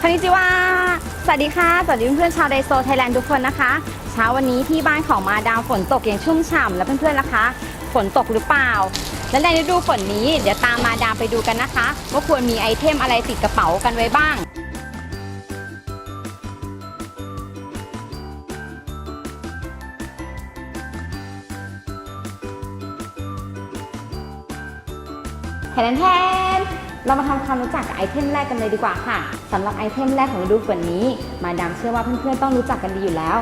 คอนนิจิวาสวัสดีค่ะสวัสดีเพื่อนๆชาวไดโซไทยแลนด์ทุกคนนะคะเช้าวันนี้ที่บ้านของมาดามฝนตกอย่างชุ่มฉ่ำแล้วเพื่อนๆล่ะคะฝนตกหรือเปล่าและในฤดูฝนนี้เดี๋ยวตามมาดามไปดูกันนะคะว่าควรมีไอเทมอะไรติดกระเป๋ากันไว้บ้างแทนเรามาทำความรู้จักกับไอเทมแรกกันเลยดีกว่าค่ะสำหรับไอเทมแรกของฤดูฝนนี้มาดามเชื่อว่าเพื่อนๆต้องรู้จักกันดีอยู่แล้ว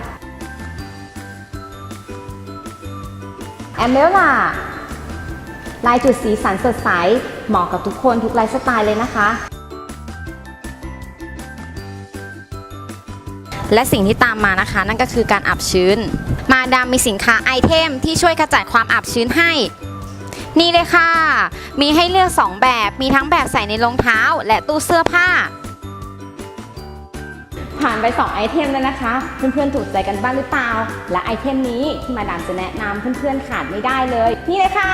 แอมเบลล่าลายจุดสีสันสดใสเหมาะกับทุกคนทุกไลฟ์สไตล์เลยนะคะและสิ่งที่ตามมานะคะนั่นก็คือการอับชื้นมาดามมีสินค้าไอเทมที่ช่วยขจัดความอับชื้นให้นี่เลยค่ะมีให้เลือก2แบบมีทั้งแบบใส่ในรองเท้าและตู้เสื้อผ้าผ่านไป2ไอเทมแล้วนะคะเพื่อนๆถูกใจกันบ้างหรือเปล่าและไอเทมนี้ที่มาดามจะแนะนำเพื่อนๆขาดไม่ได้เลยนี่เลยค่ะ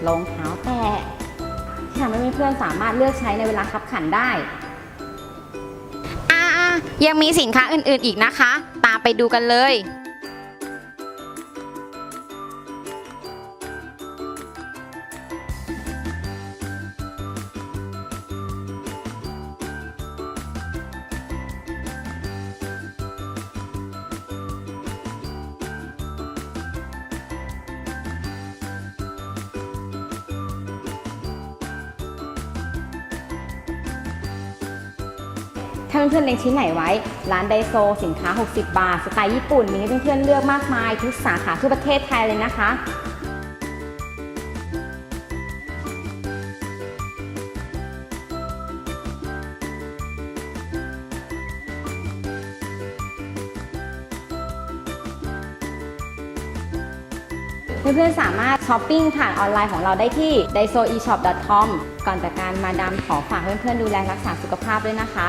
รองเท้าแตะที่ทำให้เพื่อนๆสามารถเลือกใช้ในเวลาคับขันได้ยังมีสินค้าอื่นๆอีกนะคะตามไปดูกันเลยถ้าเพื่อนๆเล็งชิ้นไหนไว้ร้านไดโซสินค้า60 บาทสไตล์ญี่ปุ่นมีให้เพื่อนๆเลือกมากมายทุกสาขาทั่วประเทศไทยเลยนะคะเพื่อนๆสามารถช้อปปิ้งผ่านออนไลน์ของเราได้ที่ daisoeshop.com ก่อนจากการมาดามขอฝากเพื่อนๆดูแลรักษาสุขภาพด้วยนะคะ